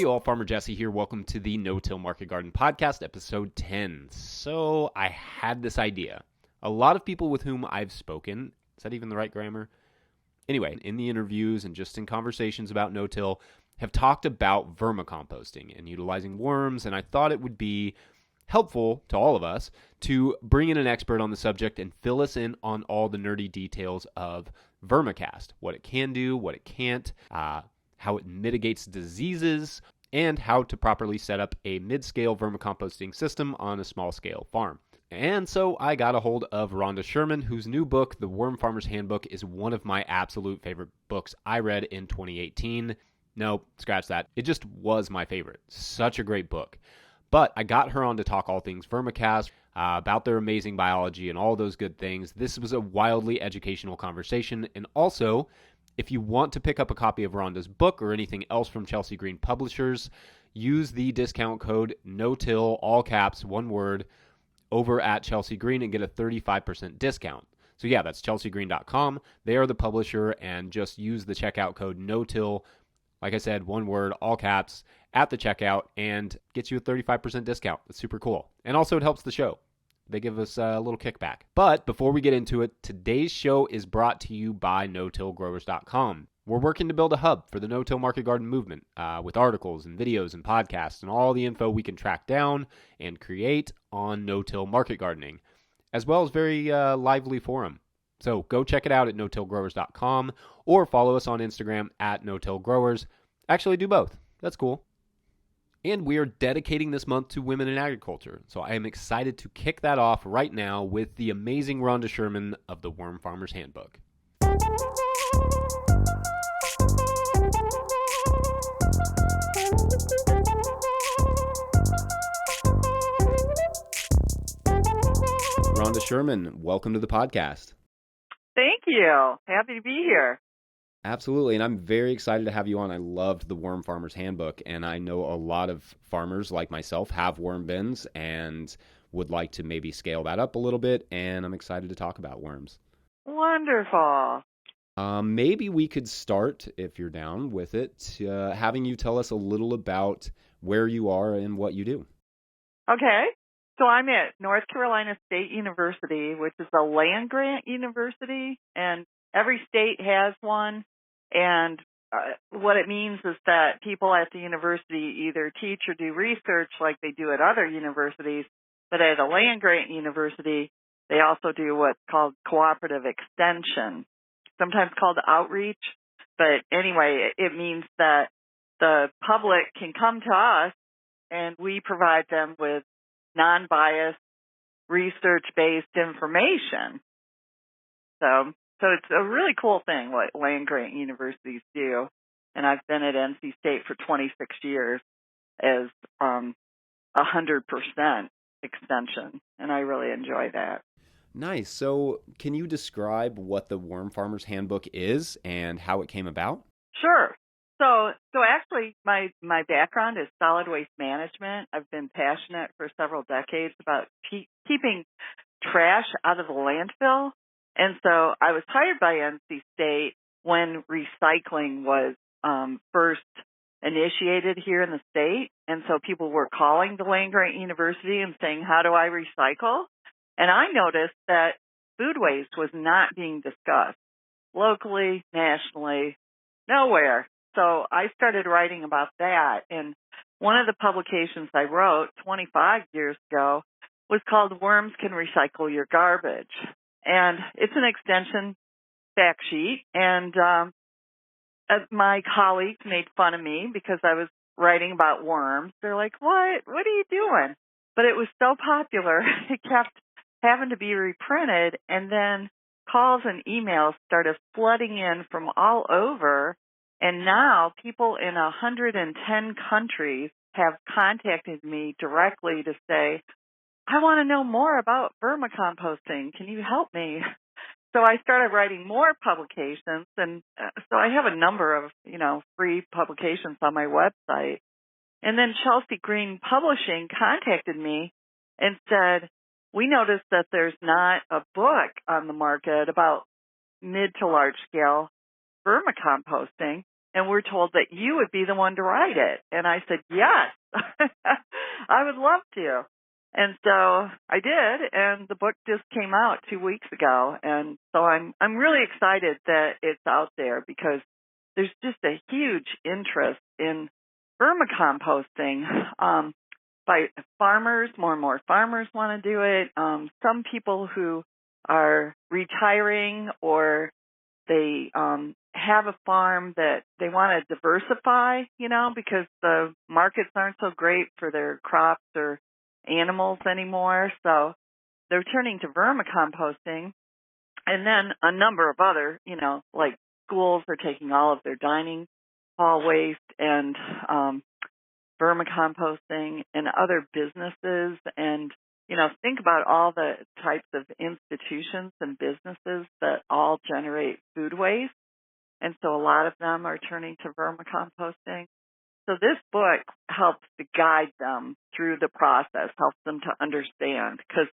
Hey all, Farmer Jesse here. Welcome to the No-Till Market Garden Podcast, episode 10. So I had this idea. A lot of people with whom I've spoken, is that even the right grammar? Anyway, in the interviews and just in conversations about no-till, have talked about vermicomposting and utilizing worms, and I thought it would be helpful to all of us to bring in an expert on the subject and fill us in on all the nerdy details of vermicast, what it can do, what it can't, how it mitigates diseases, and how to properly set up a mid-scale vermicomposting system on a small-scale farm. And so I got a hold of Rhonda Sherman, whose new book, The Worm Farmer's Handbook, is one of my absolute favorite books I read in 2018. No, scratch that. It just was my favorite. Such a great book. But I got her on to talk all things vermicast, about their amazing biology and all those good things. This was a wildly educational conversation. And also, if you want to pick up a copy of Rhonda's book or anything else from Chelsea Green Publishers, use the discount code NOTIL, all caps, one word, over at Chelsea Green and get a 35% discount. So yeah, that's chelseagreen.com. They are the publisher, and just use the checkout code NOTIL, like I said, one word, all caps, at the checkout, and gets you a 35% discount. That's super cool. And also it helps the show. They give us a little kickback. But before we get into it, today's show is brought to you by no-tillgrowers.com. We're working to build a hub for the no-till market garden movement with articles and videos and podcasts and all the info we can track down and create on no-till market gardening, as well as very lively forum. So go check it out at no-tillgrowers.com or follow us on Instagram at no-tillgrowers. Actually, do both. That's cool. And we are dedicating this month to women in agriculture. So I am excited to kick that off right now with the amazing Rhonda Sherman of the Worm Farmer's Handbook. Rhonda Sherman, welcome to the podcast. Thank you. Happy to be here. Absolutely, and I'm very excited to have you on. I loved the Worm Farmer's Handbook, and I know a lot of farmers like myself have worm bins and would like to maybe scale that up a little bit, and I'm excited to talk about worms. Wonderful. Maybe we could start, if you're down with it, having you tell us a little about where you are and what you do. Okay. So I'm at North Carolina State University, which is a land-grant university, and every state has one. And what it means is that people at the university either teach or do research like they do at other universities, but at a land-grant university, they also do what's called cooperative extension, sometimes called outreach. But anyway, it means that the public can come to us and we provide them with non-biased, research-based information. So it's a really cool thing what land-grant universities do. And I've been at NC State for 26 years as 100% extension, and I really enjoy that. Nice. So can you describe what the Worm Farmer's Handbook is and how it came about? Sure. So actually, my background is solid waste management. I've been passionate for several decades about keeping trash out of the landfill. And so I was hired by NC State when recycling was first initiated here in the state. And so people were calling the land-grant university and saying, how do I recycle? And I noticed that food waste was not being discussed locally, nationally, nowhere. So I started writing about that. And one of the publications I wrote 25 years ago was called Worms Can Recycle Your Garbage. And it's an extension fact sheet. And my colleagues made fun of me because I was writing about worms. They're like, what are you doing? But it was so popular, it kept having to be reprinted. And then calls and emails started flooding in from all over. And now people in 110 countries have contacted me directly to say, I want to know more about vermicomposting. Can you help me? So I started writing more publications, and so I have a number of, free publications on my website. And then Chelsea Green Publishing contacted me and said, we noticed that there's not a book on the market about mid to large scale vermicomposting. and we're told that you would be the one to write it. And I said, yes, I would love to. And so I did, and the book just came out 2 weeks ago. And so I'm really excited that it's out there because there's just a huge interest in vermicomposting by farmers. More and more farmers want to do it. Some people who are retiring or they have a farm that they want to diversify, because the markets aren't so great for their crops or animals anymore. So they're turning to vermicomposting. And then a number of other, like schools are taking all of their dining hall waste and vermicomposting, and other businesses. And, think about all the types of institutions and businesses that all generate food waste. And so a lot of them are turning to vermicomposting. So this book helps to guide them through the process, helps them to understand, because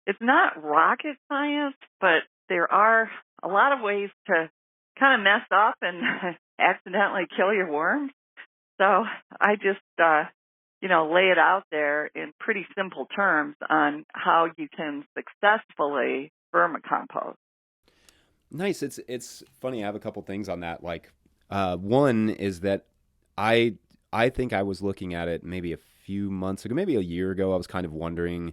it's not rocket science, but there are a lot of ways to kind of mess up and accidentally kill your worms. So I just, lay it out there in pretty simple terms on how you can successfully vermicompost. Nice. It's funny. I have a couple things on that. Like, one is that I think I was looking at it maybe a few months ago, maybe a year ago. I was kind of wondering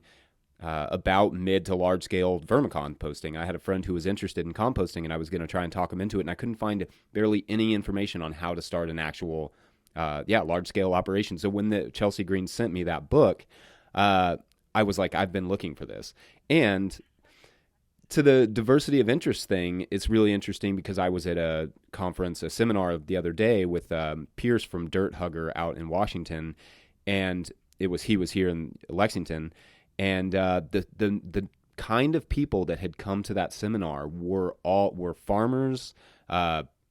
about mid to large scale vermicomposting. I had a friend who was interested in composting, and I was going to try and talk him into it, and I couldn't find barely any information on how to start an actual large scale operation. So when the Chelsea Green sent me that book, I was like, I've been looking for this. And to the diversity of interest thing, it's really interesting because I was at a conference, a seminar the other day with Pierce from Dirt Hugger out in Washington, and he was here in Lexington, and the kind of people that had come to that seminar were farmers,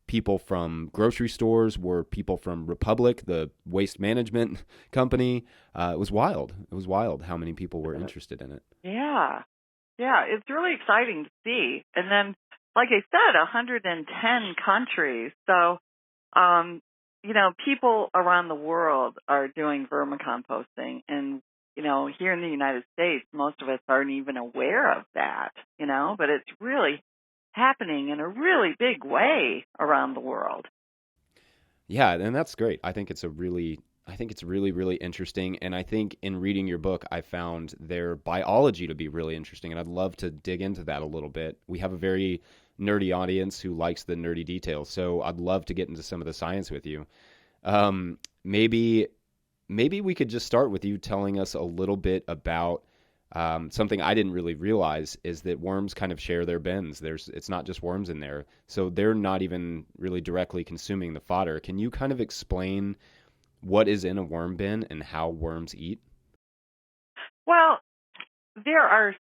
people from grocery stores, were people from Republic, the waste management company. It was wild. It was wild how many people were interested in it. Yeah. Yeah, it's really exciting to see. And then, like I said, 110 countries. So, people around the world are doing vermicomposting. And, here in the United States, most of us aren't even aware of that, but it's really happening in a really big way around the world. Yeah, and that's great. I think it's really, really interesting. And I think in reading your book, I found their biology to be really interesting. And I'd love to dig into that a little bit. We have a very nerdy audience who likes the nerdy details. So I'd love to get into some of the science with you. Maybe we could just start with you telling us a little bit about something I didn't really realize is that worms kind of share their bins. It's not just worms in there. So they're not even really directly consuming the fodder. Can you kind of explain what is in a worm bin and how worms eat? Well, there are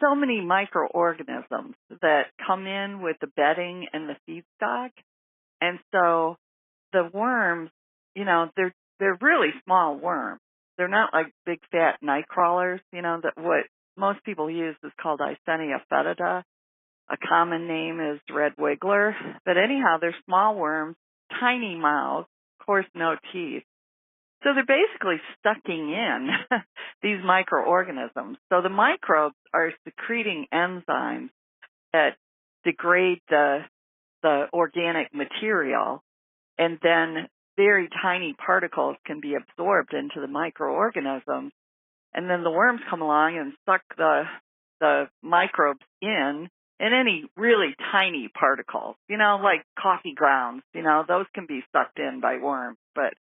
so many microorganisms that come in with the bedding and the feedstock. And so the worms, they're really small worms. They're not like big fat night crawlers, that what most people use is called Eisenia fetida. A common name is red wiggler. But anyhow, they're small worms, tiny mouths, of course, no teeth. So they're basically sucking in these microorganisms. So the microbes are secreting enzymes that degrade the organic material, and then very tiny particles can be absorbed into the microorganisms. And then the worms come along and suck the microbes in, and any really tiny particles, like coffee grounds, those can be sucked in by worms. But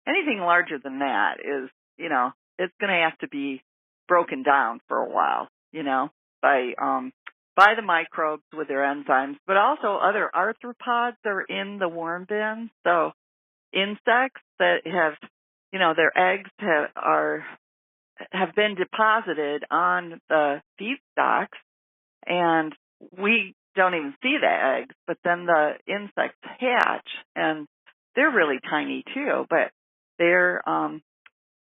anything larger than that is, it's going to have to be broken down for a while, by the microbes with their enzymes. But also other arthropods are in the worm bin. So insects that have, their eggs have been deposited on the feedstocks, and we don't even see the eggs, but then the insects hatch, and they're really tiny too, but they're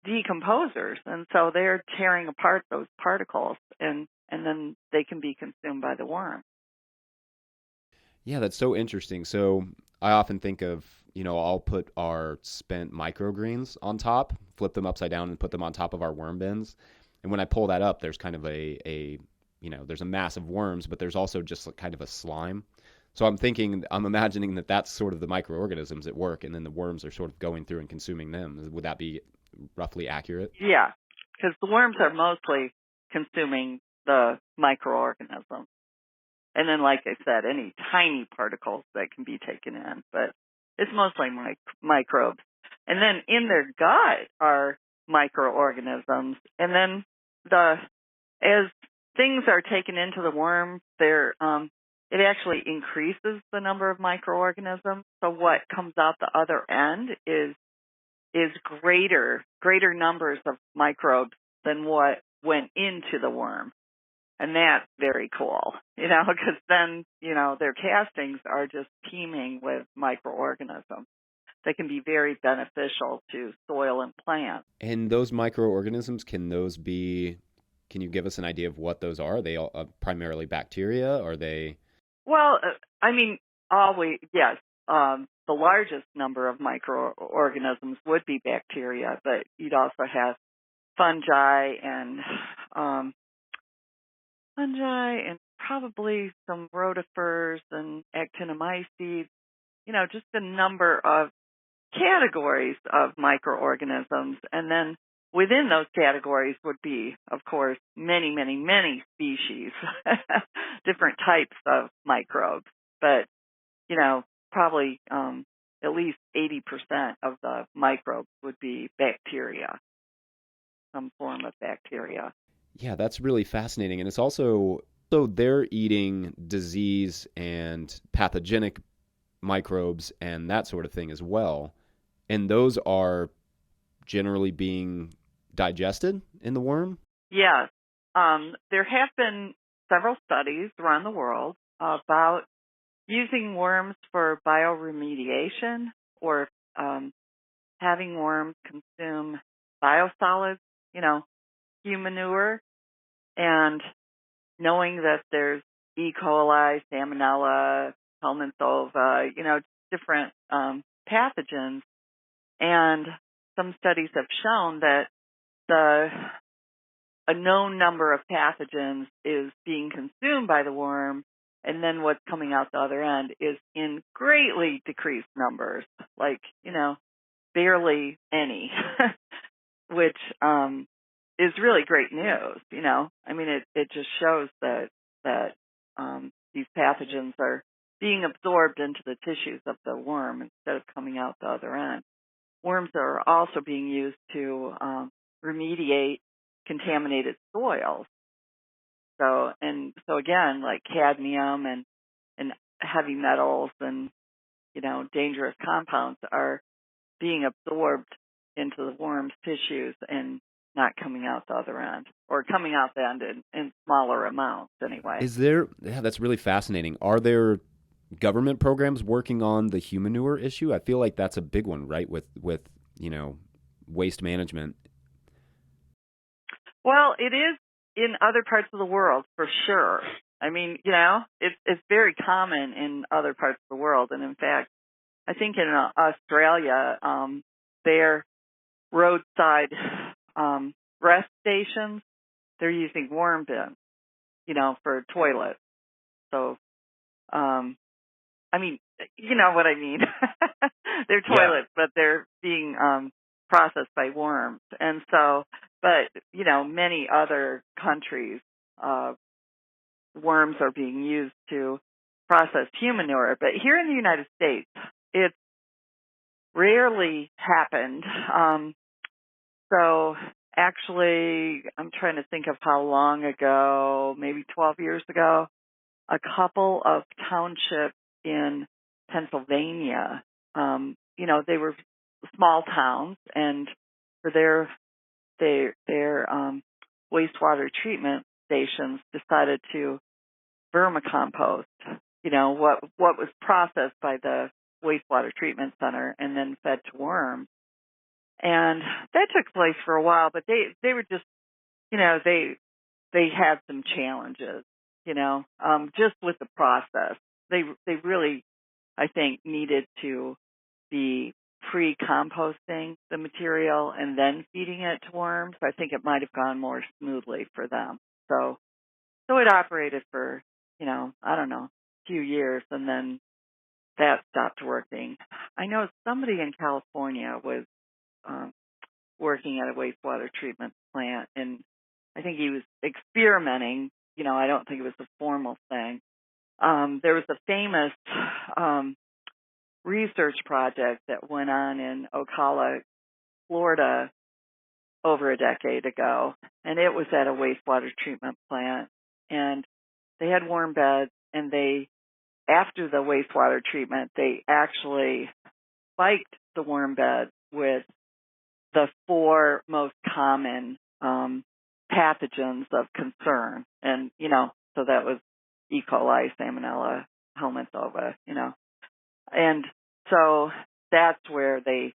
decomposers, and so they're tearing apart those particles, and then they can be consumed by the worm. Yeah, that's so interesting. So I often think of, I'll put our spent microgreens on top, flip them upside down and put them on top of our worm bins. And when I pull that up, there's kind of there's a mass of worms, but there's also just kind of a slime. So I'm imagining that that's sort of the microorganisms at work, and then the worms are sort of going through and consuming them. Would that be roughly accurate? Yeah, because the worms are mostly consuming the microorganisms. And then, like I said, any tiny particles that can be taken in, but it's mostly microbes. And then in their gut are microorganisms. And then as things are taken into the worm, it actually increases the number of microorganisms. So what comes out the other end is greater numbers of microbes than what went into the worm. And that's very cool, because then, their castings are just teeming with microorganisms that can be very beneficial to soil and plants. And those microorganisms, can you give us an idea of what those are? Are they all, primarily bacteria? Are they? Well, yes. The largest number of microorganisms would be bacteria, but you'd also have fungi and probably some rotifers and actinomycetes, just a number of categories of microorganisms. And then within those categories would be, of course, many, many, many species, different types of microbes. But, probably at least 80% of the microbes would be bacteria, some form of bacteria. Yeah, that's really fascinating. And it's also, so they're eating disease and pathogenic microbes and that sort of thing as well. And those are generally being digested in the worm? Yes. There have been several studies around the world about using worms for bioremediation or having worms consume biosolids, human manure, and knowing that there's E. coli, Salmonella, Helminthova, different pathogens. And some studies have shown that a known number of pathogens is being consumed by the worm, and then what's coming out the other end is in greatly decreased numbers, like, barely any, which is really great news, I mean, it just shows that these pathogens are being absorbed into the tissues of the worm instead of coming out the other end. Worms are also being used to remediate contaminated soils. So again, like cadmium and heavy metals and, dangerous compounds are being absorbed into the worm's tissues and not coming out the other end, or coming out the end in smaller amounts anyway. That's really fascinating. Are there government programs working on the human manure issue? I feel like that's a big one, right? With waste management. Well, it is in other parts of the world for sure. I mean, it's very common in other parts of the world, and in fact, I think in Australia, their roadside rest stations, they're using worm bins, for toilets. So, I mean, you know what I mean. They're toilets, but they're being processed by worms. And so, but, many other countries, worms are being used to process human manure. But here in the United States, it's rarely happened. So actually, I'm trying to think of how long ago, maybe 12 years ago, a couple of townships in Pennsylvania, they were small towns, and for their wastewater treatment stations decided to vermicompost, what was processed by the wastewater treatment center and then fed to worms. And that took place for a while, but they were just, they had some challenges, just with the process. They really, I think, needed to be pre-composting the material and then feeding it to worms, I think it might have gone more smoothly for them. So it operated for, I don't know, a few years, and then that stopped working. I know somebody in California was working at a wastewater treatment plant, and I think he was experimenting. I don't think it was a formal thing. There was a famous research project that went on in Ocala, Florida, over a decade ago, and it was at a wastewater treatment plant, and they had worm beds, and after the wastewater treatment, they actually spiked the worm beds with the 4 most common pathogens of concern, and so that was E. coli, Salmonella, Helminthova, and so that's where they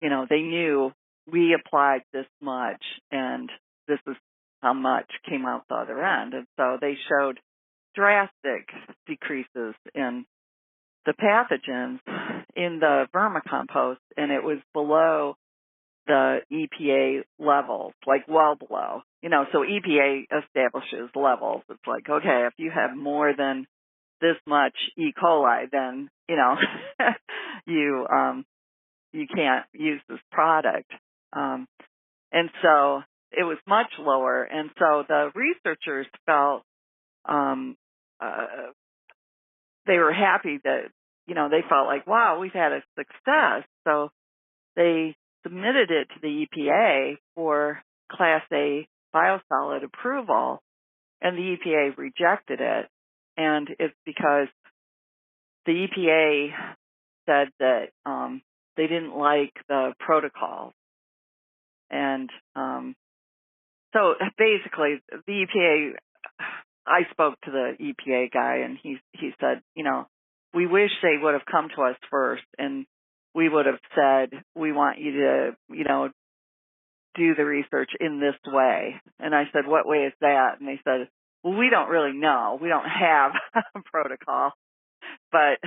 knew we applied this much, and this is how much came out the other end. And so they showed drastic decreases in the pathogens in the vermicompost, and it was below the EPA levels, like well below. So EPA establishes levels. It's like, okay, if you have more than this much E. coli, then, you can't use this product. And so it was much lower. And so the researchers felt they were happy that, they felt like, wow, we've had a success. So they submitted it to the EPA for Class A biosolid approval, and the EPA rejected it. And it's because the EPA said that they didn't like the protocol. And so basically, the EPA, I spoke to the EPA guy, and he said, we wish they would have come to us first, and we would have said, we want you to, do the research in this way. And I said, what way is that? And they said, well, we don't really know. We don't have a protocol. But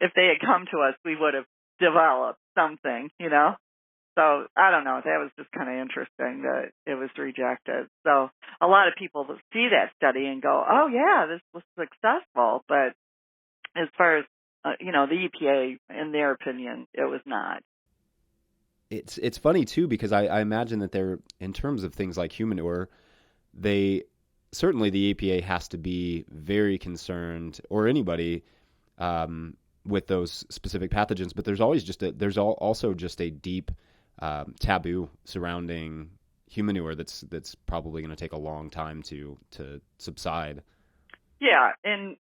if they had come to us, we would have developed something, So I don't know. That was just kind of interesting that it was rejected. So a lot of people see that study and go, oh, yeah, this was successful. But as far as, the EPA, in their opinion, it was not. It's funny, too, because I imagine that they're, in terms of things like humanure, certainly the EPA has to be very concerned, or anybody, with those specific pathogens. But there's also just a deep taboo surrounding humanure that's probably going to take a long time to subside. Yeah, and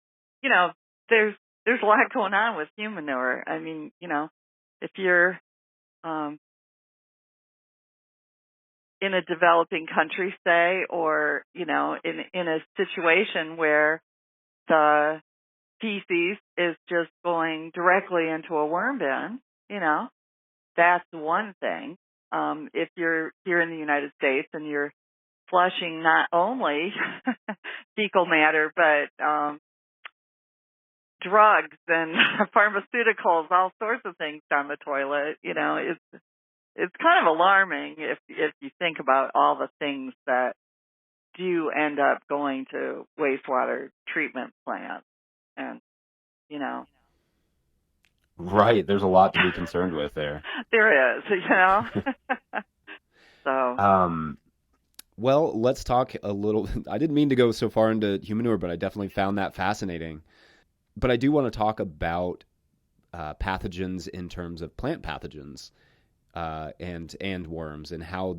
there's a lot going on with humanure. I mean, if you're in a developing country, say, or in a situation where the feces is just going directly into a worm bin, that's one thing. If you're here in the United States and you're flushing not only fecal matter, but drugs and pharmaceuticals, all sorts of things down the toilet, it's kind of alarming if you think about all the things that do end up going to wastewater treatment plants. And, Right. There's a lot to be concerned with there. There is, So. Well, let's talk a little. I didn't mean to go so far into humanure, but I definitely found that fascinating. But I do want to talk about pathogens in terms of plant pathogens and worms, and how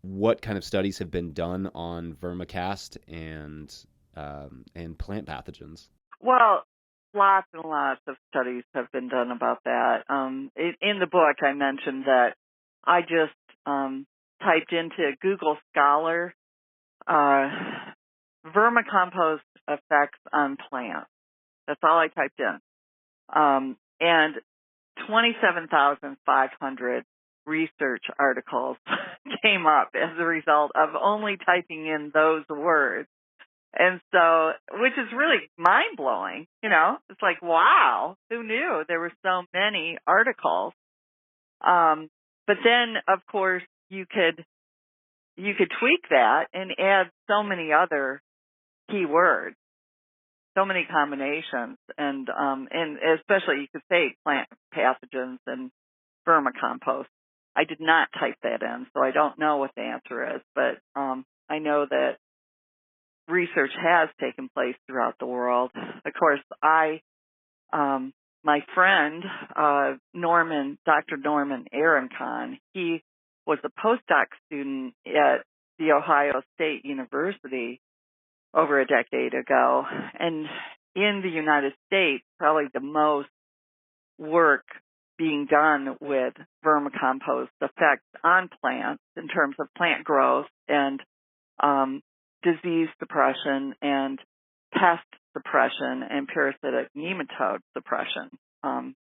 what kind of studies have been done on vermicast and plant pathogens. Well, lots and lots of studies have been done about that. In the book, I mentioned that I just typed into Google Scholar vermicompost effects on plants. That's all I typed in. And 27,500 research articles came up as a result of only typing in those words. And so, which is really mind blowing, it's like, wow, who knew there were so many articles? But then of course you could tweak that and add so many other keywords, so many combinations, and especially you could say plant pathogens and vermicompost. I did not type that in, so I don't know what the answer is, but I know that research has taken place throughout the world. Of course, my friend, Dr. Norman Aaroncon, he was a postdoc student at The Ohio State University over a decade ago. And in the United States, probably the most work being done with vermicompost effects on plants in terms of plant growth and disease suppression and pest suppression and parasitic nematode suppression.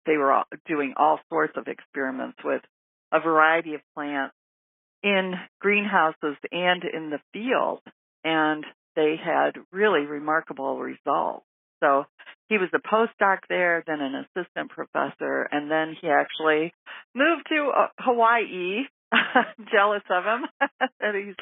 They were doing all sorts of experiments with a variety of plants in greenhouses and in the field, and they had really remarkable results. So he was a postdoc there, then an assistant professor, and then he actually moved to Hawaii. Jealous of him that he's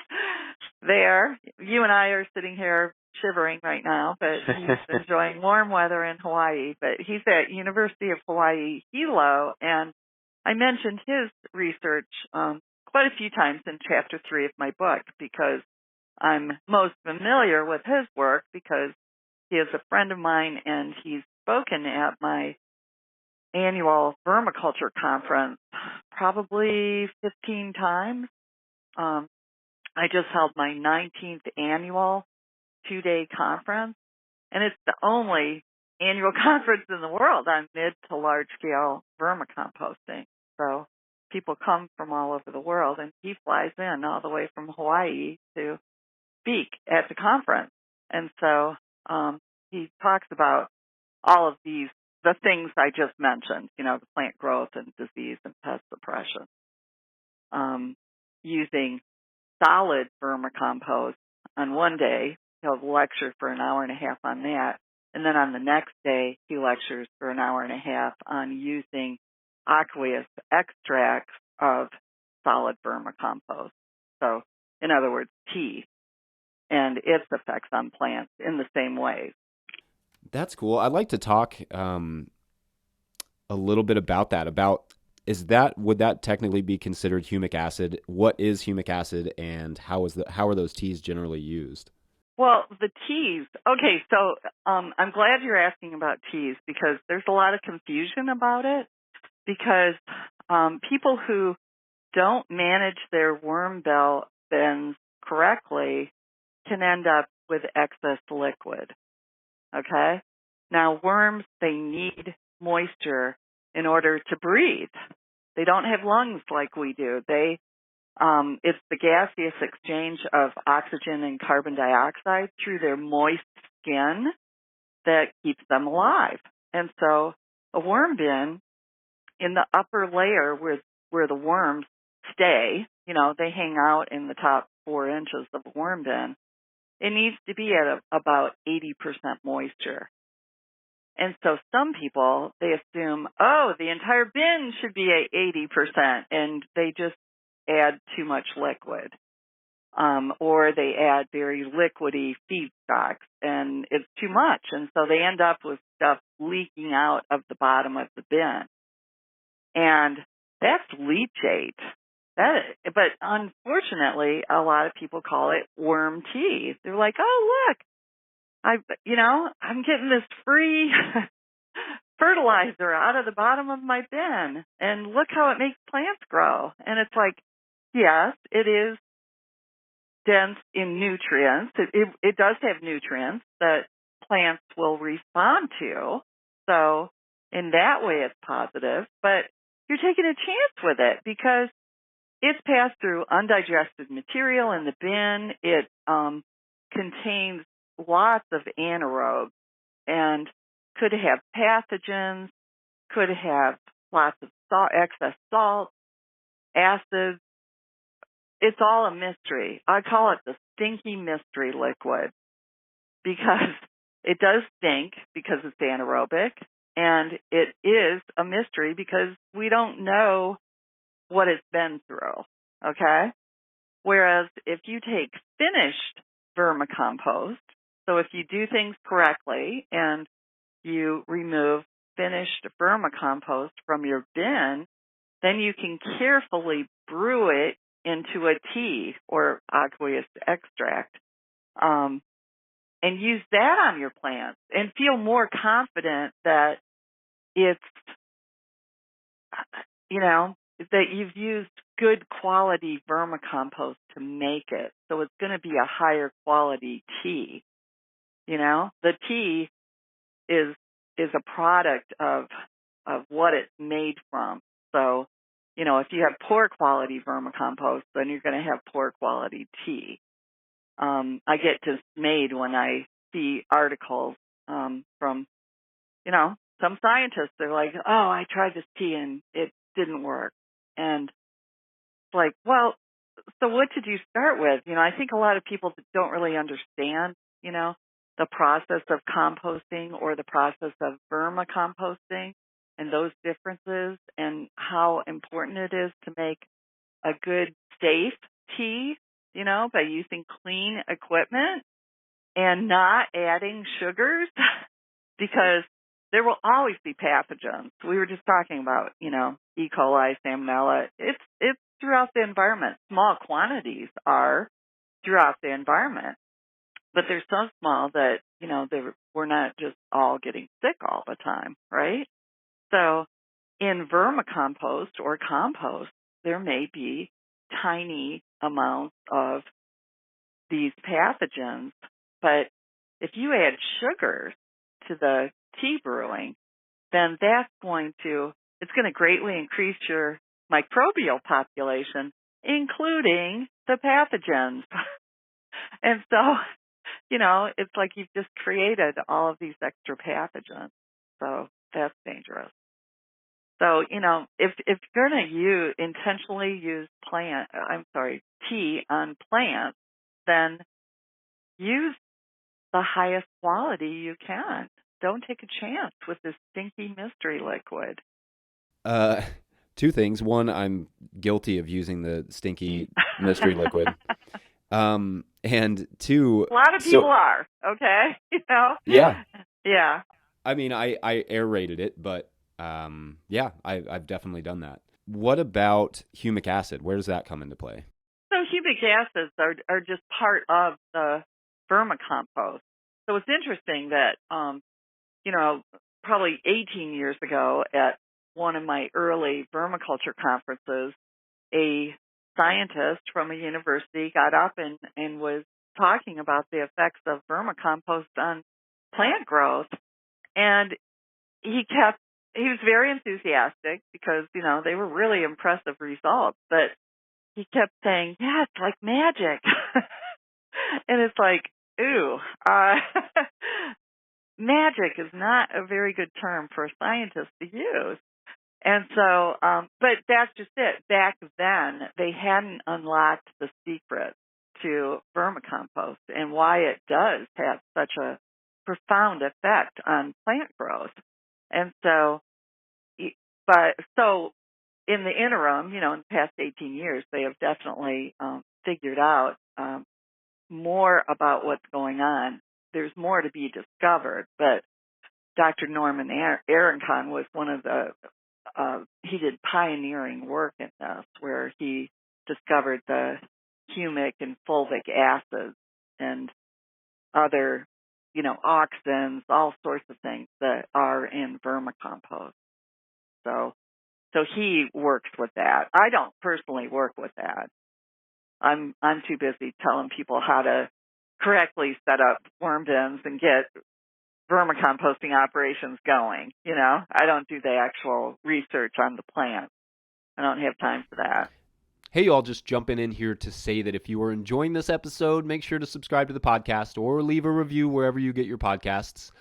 there. You and I are sitting here shivering right now, but he's enjoying warm weather in Hawaii. But he's at University of Hawaii Hilo, and I mentioned his research quite a few times in chapter 3 of my book because I'm most familiar with his work because he is a friend of mine and he's spoken at my annual vermiculture conference probably 15 times. I just held my 19th annual 2-day conference, and it's the only annual conference in the world on mid to large scale vermicomposting. So people come from all over the world, and he flies in all the way from Hawaii to speak at the conference. And so he talks about all of the things I just mentioned, the plant growth and disease and pest suppression. Using solid vermicompost on one day, he'll lecture for an hour and a half on that. And then on the next day, he lectures for an hour and a half on using aqueous extracts of solid vermicompost. So, in other words, tea, and its effects on plants in the same ways. That's cool. I'd like to talk a little bit about that. Would that technically be considered humic acid? What is humic acid, and how are those teas generally used? Well, the teas. Okay, so I'm glad you're asking about teas because there's a lot of confusion about it because people who don't manage their worm bins correctly can end up with excess liquid. Okay? Now, worms, they need moisture in order to breathe. They don't have lungs like we do. It's the gaseous exchange of oxygen and carbon dioxide through their moist skin that keeps them alive. And so a worm bin, in the upper layer where the worms stay, they hang out in the top 4 inches of a worm bin, it needs to be at about 80% moisture. And so some people, they assume, the entire bin should be at 80%, and they just add too much liquid. Or they add very liquidy feedstocks, and it's too much. And so they end up with stuff leaking out of the bottom of the bin. And that's leachate. But unfortunately, a lot of people call it worm tea. They're like, oh, look, I'm getting this free fertilizer out of the bottom of my bin, and look how it makes plants grow. And it's like, yes, it is dense in nutrients. It does have nutrients that plants will respond to. So in that way, it's positive. But you're taking a chance with it because it's passed through undigested material in the bin. It contains lots of anaerobes and could have pathogens, could have lots of excess salt, acids. It's all a mystery. I call it the stinky mystery liquid. because it does stink because it's anaerobic, and it is a mystery because we don't know what it's been through, okay? Whereas if you take finished vermicompost, so if you do things correctly and you remove finished vermicompost from your bin, then you can carefully brew it into a tea or aqueous extract, and use that on your plants and feel more confident that it's, that you've used good quality vermicompost to make it. So it's going to be a higher quality tea. The tea is a product of what it's made from. So, if you have poor quality vermicompost, then you're going to have poor quality tea. I get dismayed when I see articles from, some scientists. They're like, "Oh, I tried this tea and it didn't work." And it's like, well, so what did you start with? I think a lot of people don't really understand, the process of composting or the process of vermicomposting and those differences and how important it is to make a good, safe tea, by using clean equipment and not adding sugars because there will always be pathogens. We were just talking about, E. coli, salmonella. It's throughout the environment. Small quantities are throughout the environment, but they're so small that, we're not just all getting sick all the time, right? So in vermicompost or compost, there may be tiny amounts of these pathogens, but if you add sugars to the tea brewing, then it's going to greatly increase your microbial population, including the pathogens. And so, it's like you've just created all of these extra pathogens. So that's dangerous. So, if you're going to intentionally use tea on plants, then use the highest quality you can. Don't take a chance with this stinky mystery liquid. Two things. One, I'm guilty of using the stinky mystery liquid. And two, a lot of people are, okay? Yeah. Yeah. I mean, I aerated it, but I've definitely done that. What about humic acid? Where does that come into play? So humic acids are just part of the vermicompost. So it's interesting that, probably 18 years ago at one of my early vermiculture conferences, a scientist from a university got up and was talking about the effects of vermicompost on plant growth. And he was very enthusiastic because, they were really impressive results, but he kept saying, yeah, it's like magic. And it's like, ooh, magic is not a very good term for a scientist to use. And so, but that's just it. Back then, they hadn't unlocked the secret to vermicompost and why it does have such a profound effect on plant growth. And so, so in the interim, in the past 18 years, they have definitely figured out more about what's going on. There's more to be discovered, but Dr. Norman Aroncon was one of the he did pioneering work in this, where he discovered the humic and fulvic acids and other, auxins, all sorts of things that are in vermicompost. So he works with that. I don't personally work with that. I'm too busy telling people how to correctly set up worm bins and get vermicomposting operations going. I don't do the actual research on the plant. I don't have time for that. Hey, y'all, just jumping in here to say that if you are enjoying this episode, make sure to subscribe to the podcast or leave a review wherever you get your podcasts.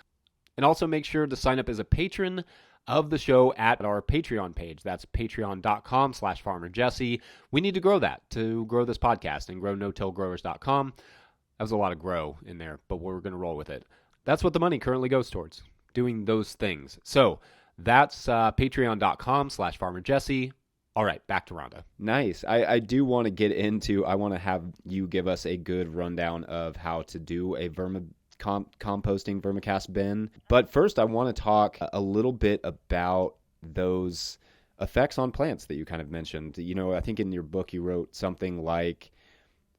And also make sure to sign up as a patron of the show at our Patreon page. That's patreon.com/farmerjesse. We need to grow that to grow this podcast and grow no-tillgrowers.com. That was a lot of grow in there, but we're going to roll with it. That's what the money currently goes towards, doing those things. So that's patreon.com/farmerjesse. All right, back to Rhonda. Nice. I do want to get into, I want to have you give us a good rundown of how to do a composting vermicast bin. But first, I want to talk a little bit about those effects on plants that you kind of mentioned. You know, I think in your book you wrote something like,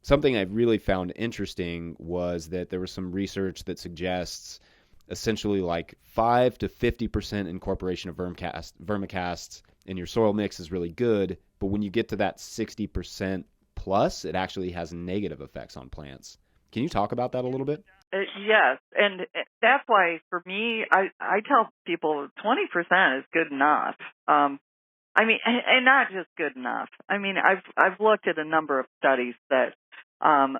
something I really found interesting was that there was some research that suggests essentially like 5 to 50% incorporation of vermicasts in your soil mix is really good, but when you get to that 60% plus, it actually has negative effects on plants. Can you talk about that a little bit? Yes, and that's why for me, I tell people 20% is good enough. I mean, and not just good enough. I mean, I've looked at a number of studies that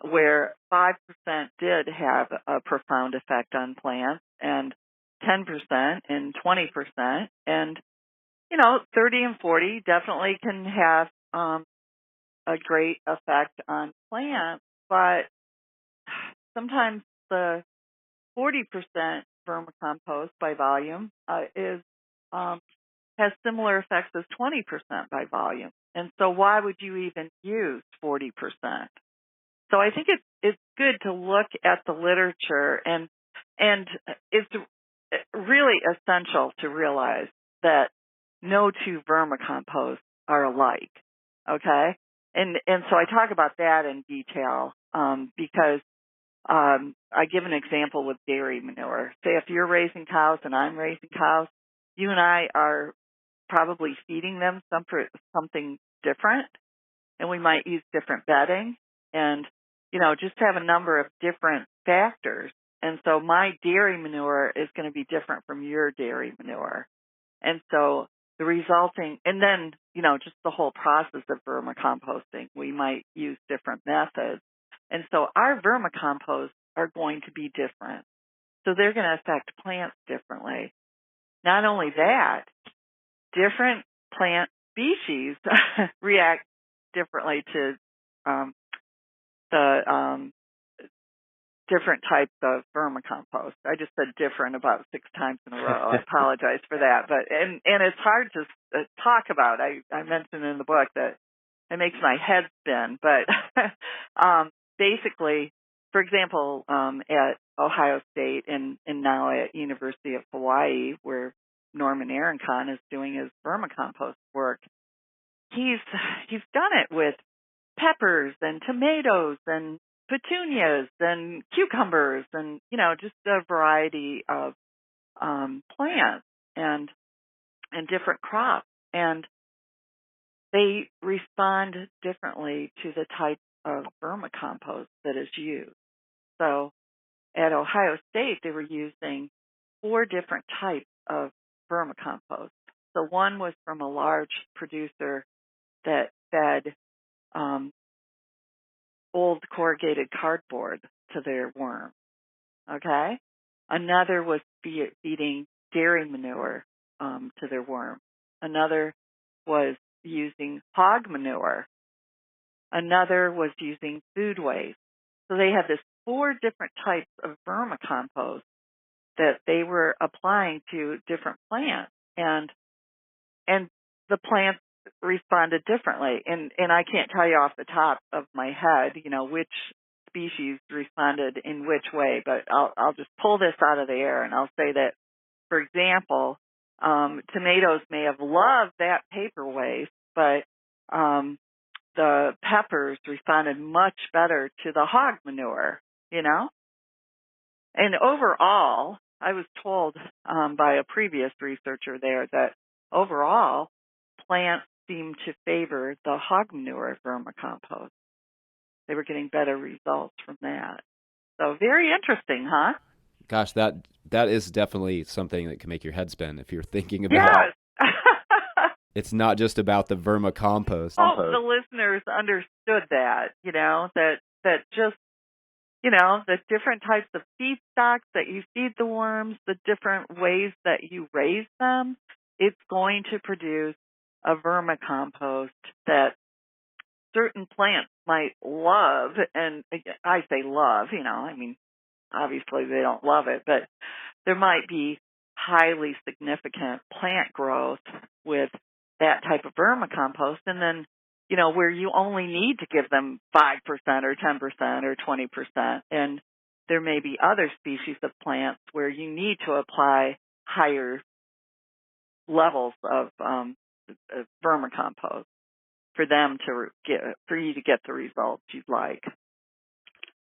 where 5% did have a profound effect on plants, and 10% and 20%, and 30 and 40 definitely can have a great effect on plants, but sometimes the 40% vermicompost by volume is has similar effects as 20% by volume. And so why would you even use 40%? So I think it's good to look at the literature, and it's really essential to realize that no two vermicomposts are alike. Okay? And so I talk about that in detail because I give an example with dairy manure. Say if you're raising cows and I'm raising cows, you and I are probably feeding them something different, and we might use different bedding, and just have a number of different factors. And so my dairy manure is going to be different from your dairy manure. And so the resulting, and then just the whole process of vermicomposting, we might use different methods. And so our vermicomposts are going to be different. So they're going to affect plants differently. Not only that, different plant species react differently to the different types of vermicompost. I just said different about 6 times in a row. I apologize for that. But and it's hard to talk about. I mentioned in the book that it makes my head spin. But basically, for example, at Ohio State and now at University of Hawaii, where Norman Aaroncon is doing his vermicompost work, he's done it with peppers and tomatoes and petunias and cucumbers and just a variety of plants and different crops, and they respond differently to the type of vermicompost that is used. So at Ohio State, they were using 4 different types of vermicompost. So one was from a large producer that fed old corrugated cardboard to their worms. Okay? Another was feeding dairy manure to their worms. Another was using hog manure. Another was using food waste. So they had this 4 different types of vermicompost that they were applying to different plants, and the plants responded differently. And I can't tell you off the top of my head, which species responded in which way, but I'll just pull this out of the air, and I'll say that, for example, tomatoes may have loved that paper waste, but the peppers responded much better to the hog manure, And overall, I was told by a previous researcher there that overall, plants seem to favor the hog manure vermicompost. They were getting better results from that. So very interesting, huh? Gosh, that is definitely something that can make your head spin if you're thinking about. Yes. It's not just about the vermicompost. Oh, the listeners understood that, that just, the different types of feedstocks that you feed the worms, the different ways that you raise them, it's going to produce a vermicompost that certain plants might love, and I say love, I mean, obviously they don't love it, but there might be highly significant plant growth with that type of vermicompost, and then, where you only need to give them 5% or 10% or 20%, and there may be other species of plants where you need to apply higher levels of vermicompost for them to for you to get the results you'd like.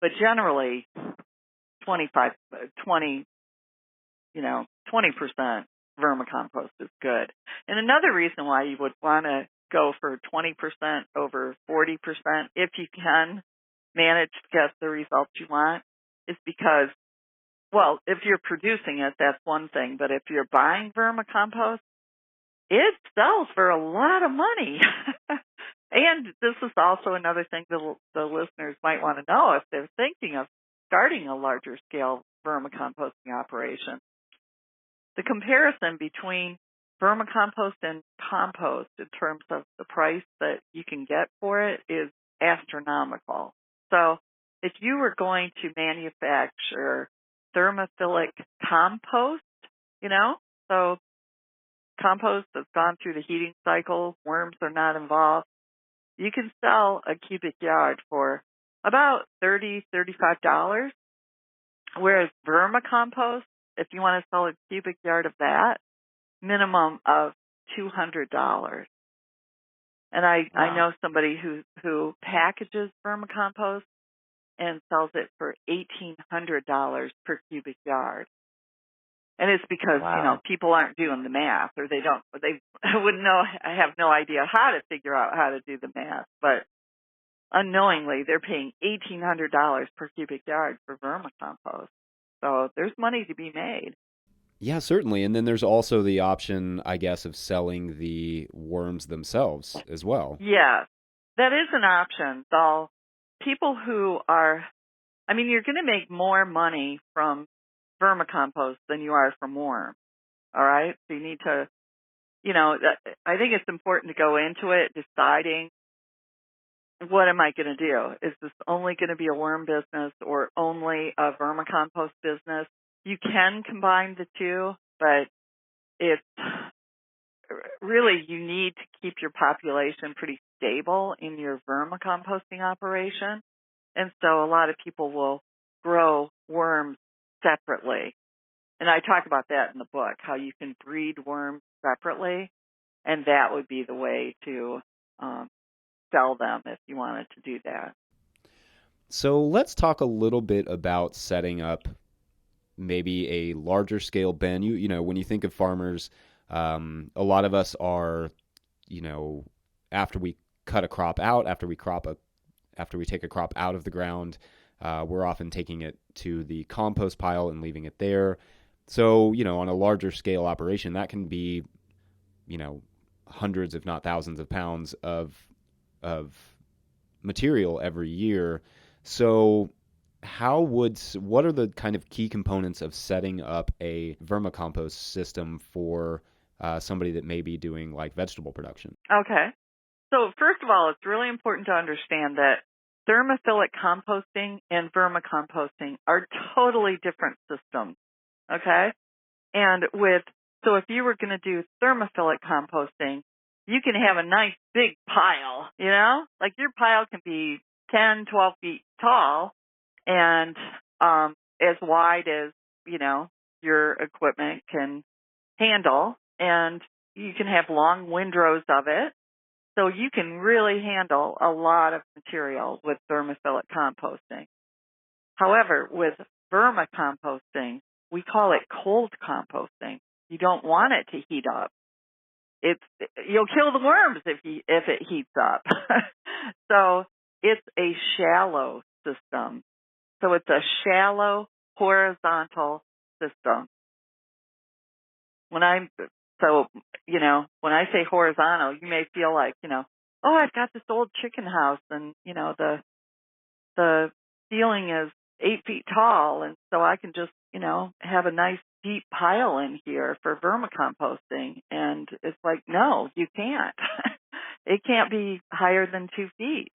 But generally, 20% vermicompost is good. And another reason why you would want to go for 20% over 40%, if you can manage to get the results you want, is because, well, if you're producing it, that's one thing. But if you're buying vermicompost, it sells for a lot of money. And this is also another thing the listeners might want to know if they're thinking of starting a larger scale vermicomposting operation. The comparison between vermicompost and compost in terms of the price that you can get for it is astronomical. So if you were going to manufacture thermophilic compost, so compost that's gone through the heating cycle, worms are not involved, you can sell a cubic yard for about $30, $35, whereas vermicompost, if you want to sell a cubic yard of that, minimum of $200. And I know somebody who packages vermicompost and sells it for $1,800 per cubic yard. And it's because, people aren't doing the math, or they wouldn't know, I have no idea how to figure out how to do the math, but unknowingly they're paying $1,800 per cubic yard for vermicompost. So there's money to be made. Yeah, certainly. And then there's also the option, I guess, of selling the worms themselves as well. Yes, that is an option. So people who are, you're going to make more money from vermicompost than you are from worms. All right? So you need to, I think it's important to go into it deciding, what am I going to do? Is this only going to be a worm business or only a vermicompost business? You can combine the two, but it's really, you need to keep your population pretty stable in your vermicomposting operation. And so a lot of people will grow worms separately. And I talk about that in the book, how you can breed worms separately, and that would be the way to sell them if you wanted to do that. So let's talk a little bit about setting up maybe a larger scale bin. When you think of farmers, a lot of us are, after we cut a crop out, after we take a crop out of the ground, we're often taking it to the compost pile and leaving it there. So, on a larger scale operation, that can be, hundreds, if not thousands of pounds of material every year. So what are the kind of key components of setting up a vermicompost system for somebody that may be doing like vegetable production? Okay. So first of all, it's really important to understand that thermophilic composting and vermicomposting are totally different systems. Okay? And so if you were going to do thermophilic composting, you can have a nice big pile, like your pile can be 10, 12 feet tall and as wide as, your equipment can handle, and you can have long windrows of it. So you can really handle a lot of material with thermophilic composting. However, with vermicomposting, we call it cold composting. You don't want it to heat up. You'll kill the worms if it heats up. So it's a shallow system. So it's a shallow horizontal system. When I say horizontal, you may feel like, I've got this old chicken house and, the ceiling is 8 feet tall, and so I can just, have a nice deep pile in here for vermicomposting. And it's like, no, you can't. it can't be higher than 2 feet.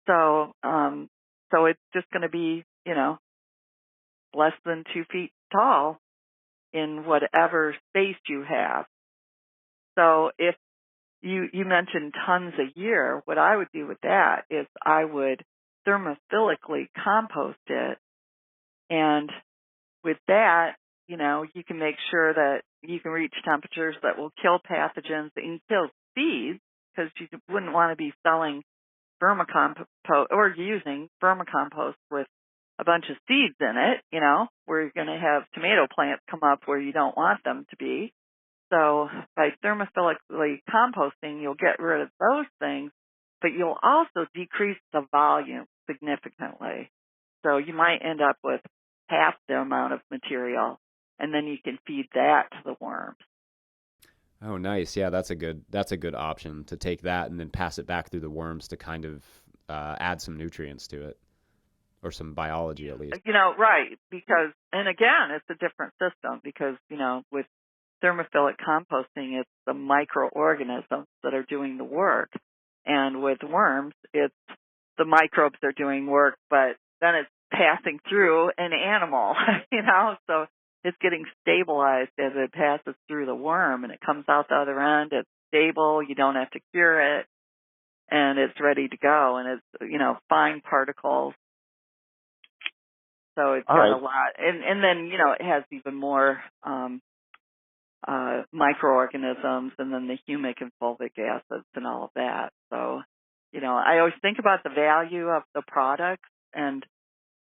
So, so it's just going to be, less than 2 feet tall in whatever space you have. So if you mentioned tons a year, what I would do with that is I would thermophilically compost it. And with that, you can make sure that you can reach temperatures that will kill pathogens and kill seeds, because you wouldn't want to be selling vermicompost or using vermicompost with a bunch of seeds in it, where you're going to have tomato plants come up where you don't want them to be. So by thermophilically composting, you'll get rid of those things, but you'll also decrease the volume significantly. So you might end up with half the amount of material, and then you can feed that to the worms. Oh, nice. Yeah, that's a good option, to take that and then pass it back through the worms to kind of add some nutrients to it, or some biology at least. Right, because, and again, it's a different system because, with thermophilic composting, it's the microorganisms that are doing the work. And with worms, it's the microbes are doing work, but then it's passing through an animal, so it's getting stabilized as it passes through the worm, and it comes out the other end. It's stable. You don't have to cure it, and it's ready to go, and it's, fine particles. So it's got a lot. And then, it has even more microorganisms, and then the humic and fulvic acids and all of that. So, I always think about the value of the product, and,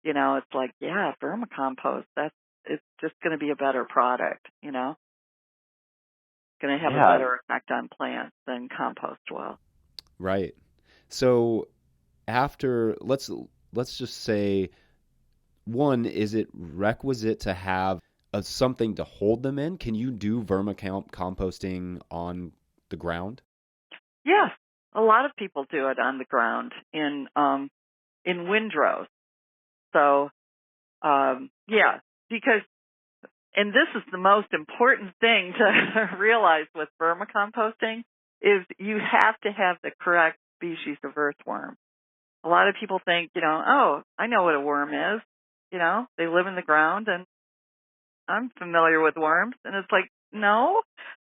it's like, yeah, vermicompost, it's just going to be a better product, Going to have a better effect on plants than compost will. Right. So after, let's just say, one, is it requisite to have something to hold them in? Can you do vermicomposting on the ground? Yes, a lot of people do it on the ground in windrows. So, yeah, because, and this is the most important thing to realize with vermicomposting, is you have to have the correct species of earthworm. A lot of people think, oh, I know what a worm is. They live in the ground, and I'm familiar with worms. And it's like, no,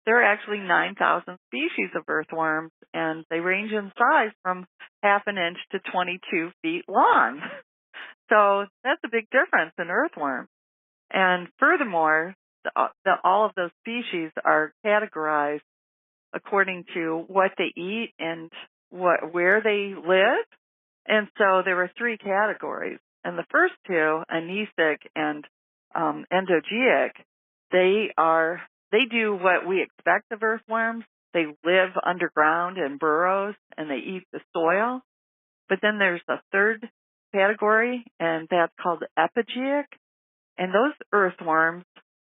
there are actually 9,000 species of earthworms, and they range in size from half an inch to 22 feet long. So that's a big difference in earthworms. And furthermore, all of those species are categorized according to what they eat and where they live. And so there were 3 categories. And the first 2, anesic and endogeeic, they do what we expect of earthworms. They live underground in burrows, and they eat the soil. But then there's a third category, and that's called epigeic. And those earthworms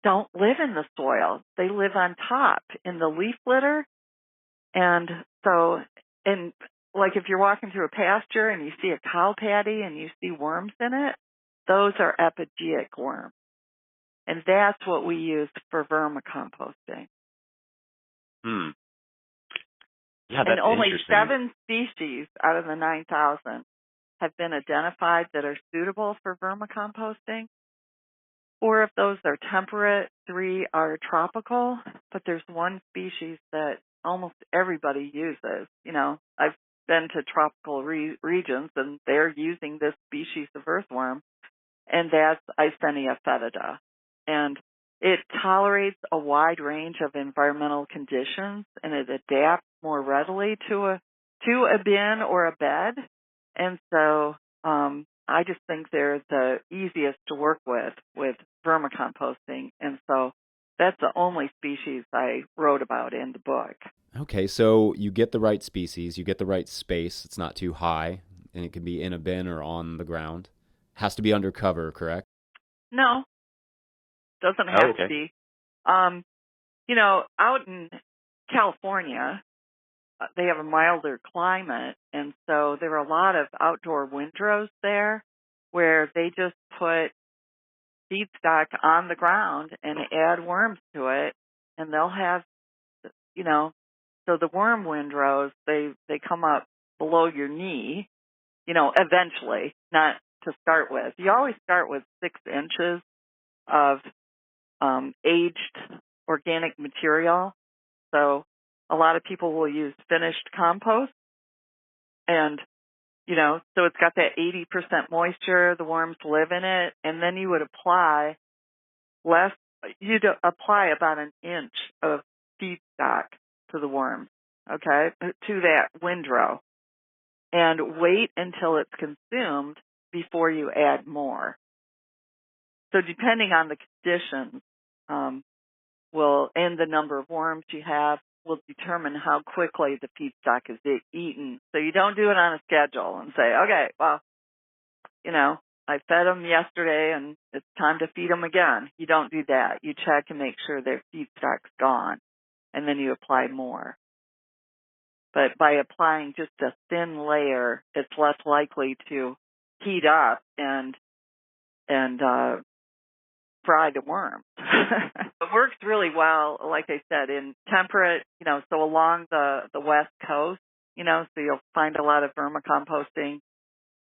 don't live in the soil. They live on top in the leaf litter. And so, like if you're walking through a pasture and you see a cow patty and you see worms in it, those are epigeic worms. And that's what we use for vermicomposting. Yeah, that's and only interesting. 7 species out of the 9,000 have been identified that are suitable for vermicomposting. 4 of those are temperate, 3 are tropical, but there's 1 species that almost everybody uses. I've been to tropical regions, and they're using this species of earthworm, and that's Eisenia fetida. And it tolerates a wide range of environmental conditions, and it adapts more readily to a bin or a bed. And so I just think they're the easiest to work with vermicomposting. And so that's the only species I wrote about in the book. Okay, so you get the right species, you get the right space. It's not too high, and it can be in a bin or on the ground. Has to be under cover, correct? No, doesn't have to be. Out in California, they have a milder climate, and so there are a lot of outdoor windrows there where they just put seed stock on the ground and add worms to it, and they'll have, So the worm windrows, they come up below your knee, eventually, not to start with. You always start with 6 inches of aged organic material. So a lot of people will use finished compost, and so it's got that 80% moisture. The worms live in it, and then you would apply you'd apply about an inch of feedstock to the worms, okay, to that windrow, and wait until it's consumed before you add more. So depending on the conditions, and the number of worms you have will determine how quickly the feedstock is eaten. So you don't do it on a schedule and say, okay, well, I fed them yesterday and it's time to feed them again. You don't do that. You check and make sure their feedstock's gone, and then you apply more. But by applying just a thin layer, it's less likely to heat up and fry the worm. It works really well, like I said, in temperate, so along the West Coast, so you'll find a lot of vermicomposting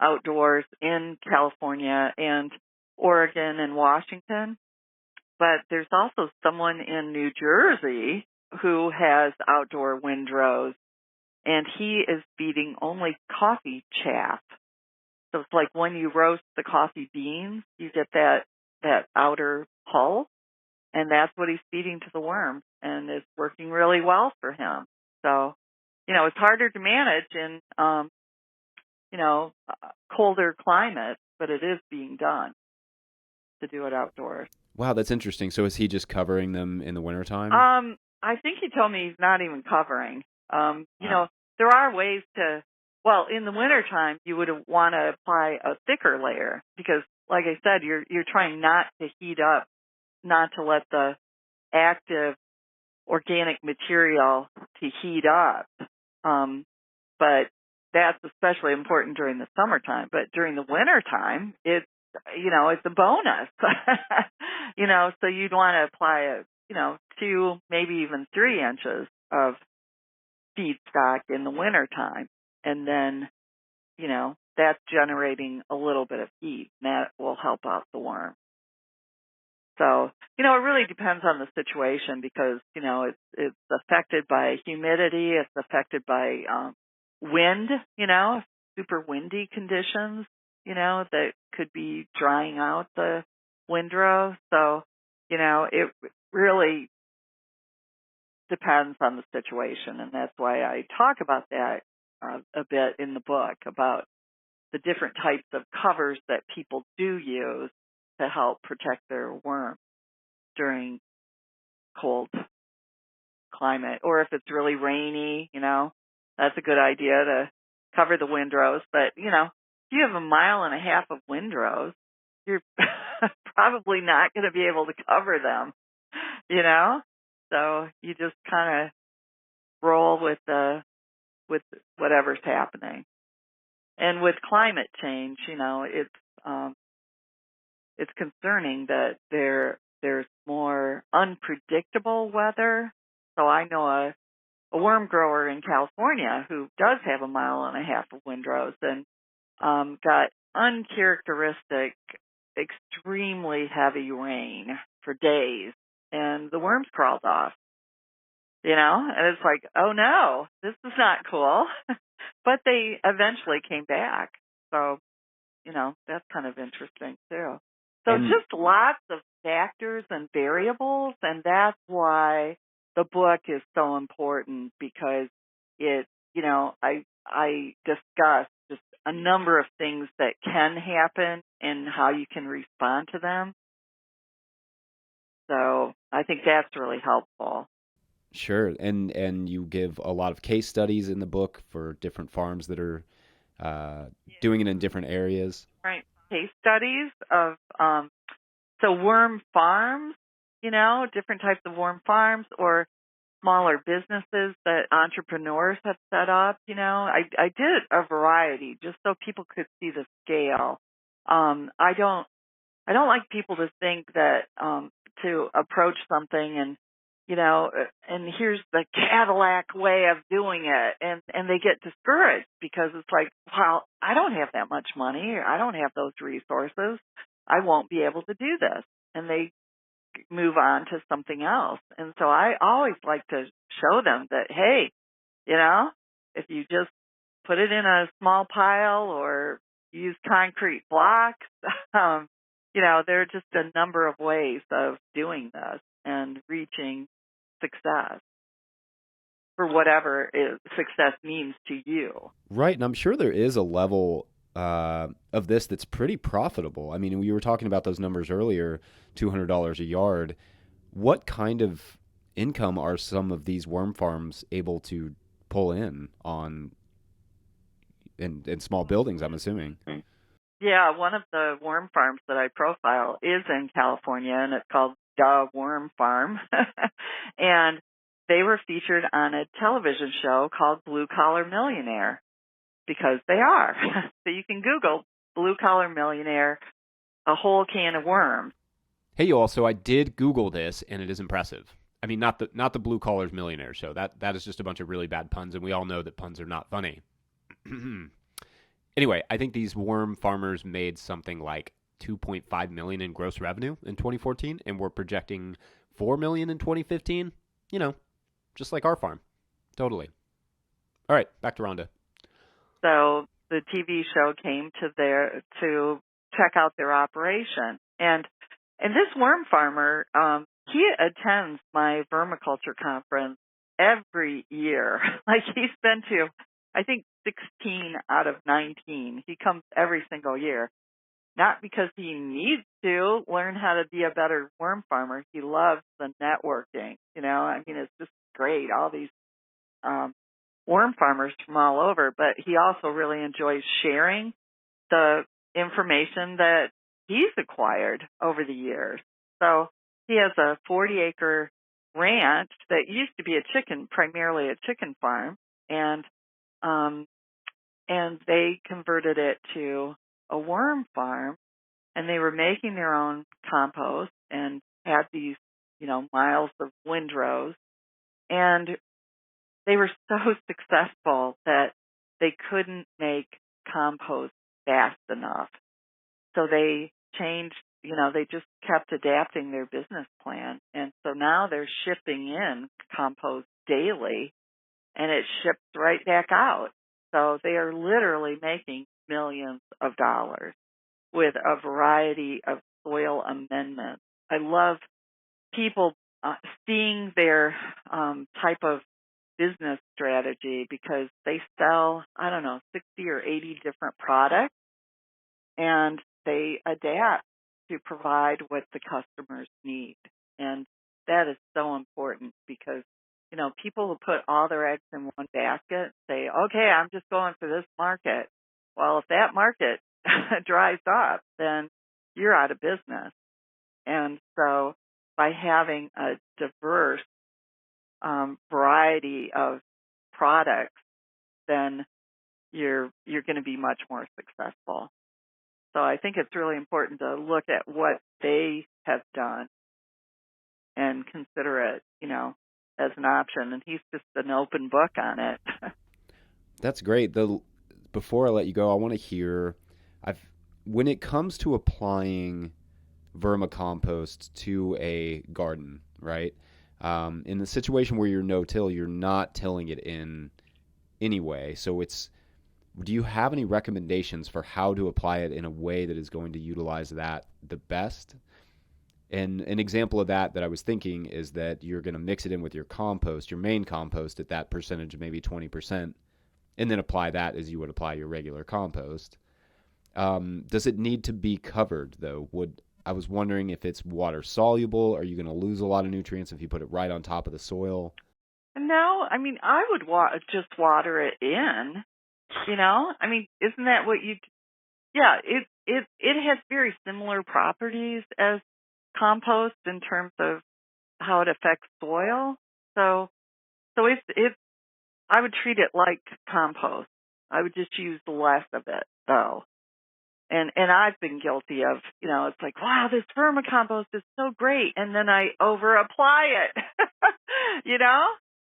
outdoors in California and Oregon and Washington. But there's also someone in New Jersey who has outdoor windrows, and he is feeding only coffee chaff. So it's like when you roast the coffee beans, you get that outer hull, and that's what he's feeding to the worms, and it's working really well for him. So, it's harder to manage in, colder climates, but it is being done to do it outdoors. Wow, that's interesting. So is he just covering them in the wintertime? I think he told me he's not even covering. There are ways to, in the wintertime, you would want to apply a thicker layer because, like I said, you're trying not to heat up, not to let the active organic material to heat up. But that's especially important during the summertime. But during the wintertime, it's a bonus. So you'd want to apply 2, maybe even 3 inches of feedstock in the wintertime. And then, that's generating a little bit of heat, and that will help out the worm. So, it really depends on the situation because, it's affected by humidity, it's affected by wind, super windy conditions, that could be drying out the windrow. So, it really depends on the situation, and that's why I talk about that a bit in the book, about the different types of covers that people do use to help protect their worm during cold climate. Or if it's really rainy, that's a good idea to cover the windrows. But, if you have 1.5 miles of windrows, you're probably not going to be able to cover them, So you just kind of roll with whatever's happening. And with climate change, it's concerning that there's more unpredictable weather. So I know a worm grower in California who does have 1.5 miles of windrows and got uncharacteristic, extremely heavy rain for days, and the worms crawled off. And it's like, oh no, this is not cool. But they eventually came back. So, that's kind of interesting too. So just lots of factors and variables, and that's why the book is so important, because it, I discuss just a number of things that can happen and how you can respond to them. So I think that's really helpful. Sure. And you give a lot of case studies in the book for different farms that are doing it in different areas. Right. Case studies of, so worm farms, different types of worm farms, or smaller businesses that entrepreneurs have set up. I did a variety just so people could see the scale. I don't like people to think that, to approach something and and here's the Cadillac way of doing it. And they get discouraged because it's like, well, I don't have that much money. Or I don't have those resources. I won't be able to do this. And they move on to something else. And so I always like to show them that, hey, if you just put it in a small pile or use concrete blocks, there are just a number of ways of doing this and reaching success for whatever success means to you. Right, and I'm sure there is a level of this that's pretty profitable. I mean, we were talking about those numbers earlier, $200 a yard. What kind of income are some of these worm farms able to pull in on in small buildings, I'm assuming? Yeah, one of the worm farms that I profile is in California, and it's called The Worm Farm. And they were featured on a television show called Blue Collar Millionaire, because they are. So you can Google Blue Collar Millionaire, a whole can of worms. Hey, you all, so I did Google this, and it is impressive. I mean, not the Blue Collar Millionaire show. That is just a bunch of really bad puns, and we all know that puns are not funny. Anyway, I think these worm farmers made something like $2.5 million in gross revenue in 2014, and we're projecting $4 million in 2015. Just like our farm. Totally. All right, back to Rhonda. So the TV show came to check out their operation, and this worm farmer, he attends my vermiculture conference every year. Like, he's been to, I think, 16 out of 19. He comes every single year. Not because he needs to learn how to be a better worm farmer. He loves the networking. It's just great. All these worm farmers from all over. But he also really enjoys sharing the information that he's acquired over the years. So he has a 40-acre ranch that used to be primarily a chicken farm, and they converted it to a worm farm, and they were making their own compost and had these, miles of windrows, and they were so successful that they couldn't make compost fast enough. So they changed, they just kept adapting their business plan. And so now they're shipping in compost daily, and it ships right back out. So they are literally making millions of dollars with a variety of soil amendments. I love people seeing their type of business strategy, because they sell, 60 or 80 different products, and they adapt to provide what the customers need. And that is so important, because people who put all their eggs in one basket say, okay, I'm just going for this market. Well, if that market dries up, then you're out of business. And so by having a diverse variety of products, then you're going to be much more successful. So I think it's really important to look at what they have done and consider it, as an option. And he's just an open book on it. That's great. Before I let you go, I want to hear, when it comes to applying vermicompost to a garden, right? In the situation where you're no-till, you're not tilling it in anyway. So do you have any recommendations for how to apply it in a way that is going to utilize that the best? And an example of that I was thinking is that you're going to mix it in with your compost, your main compost, at that percentage of maybe 20%, and then apply that as you would apply your regular compost. Does it need to be covered, though? I was wondering if it's water soluble. Are you going to lose a lot of nutrients if you put it right on top of the soil? No, I would just water it in. Isn't that what you? Yeah, it has very similar properties as compost in terms of how it affects soil. So if I would treat it like compost. I would just use less of it, though. And I've been guilty of, it's like, wow, this vermicompost is so great. And then I over apply it,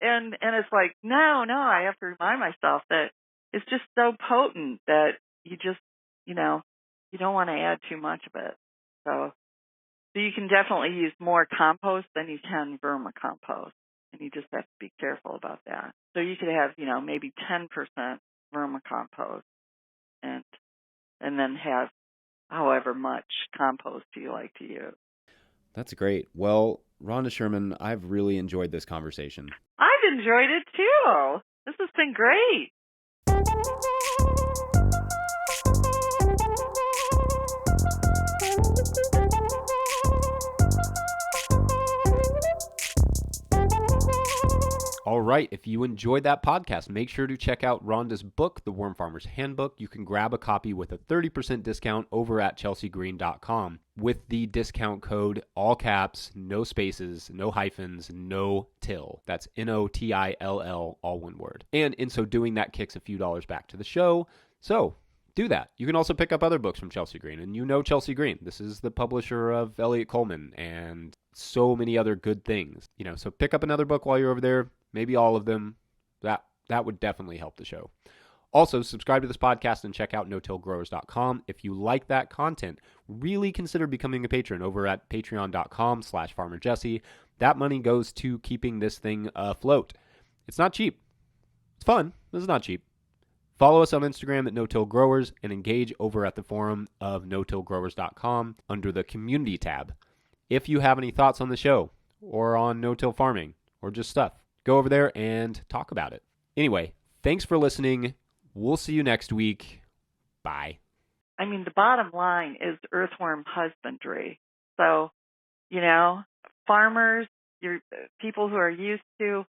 and it's like, no, I have to remind myself that it's just so potent that you just, you don't want to add too much of it. So you can definitely use more compost than you can vermicompost. And you just have to be careful about that. So you could have, maybe 10% vermicompost and then have however much compost you like to use. That's great. Well, Rhonda Sherman, I've really enjoyed this conversation. I've enjoyed it too. This has been great. All right, if you enjoyed that podcast, make sure to check out Rhonda's book, The Worm Farmer's Handbook. You can grab a copy with a 30% discount over at chelseagreen.com with the discount code, all caps, no spaces, no hyphens, no till. That's NOTILL, all one word. And in so doing, that kicks a few dollars back to the show. So do that. You can also pick up other books from Chelsea Green, and you know Chelsea Green. This is the publisher of Elliott Coleman and so many other good things. So pick up another book while you're over there. Maybe all of them. That would definitely help the show. Also, subscribe to this podcast and check out no-tillgrowers.com. If you like that content, really consider becoming a patron over at patreon.com/farmerjesse. That money goes to keeping this thing afloat. It's not cheap. It's fun. This is not cheap. Follow us on Instagram at no-tillgrowers and engage over at the forum of no-tillgrowers.com under the community tab. If you have any thoughts on the show or on no-till farming or just stuff, go over there and talk about it. Anyway, thanks for listening. We'll see you next week. Bye. The bottom line is earthworm husbandry. So, farmers, people who are used to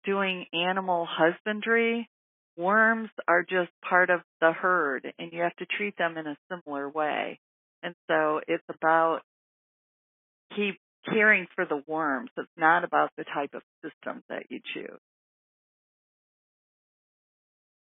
doing animal husbandry, worms are just part of the herd, and you have to treat them in a similar way. And so it's about caring for the worms. It's not about the type of system that you choose.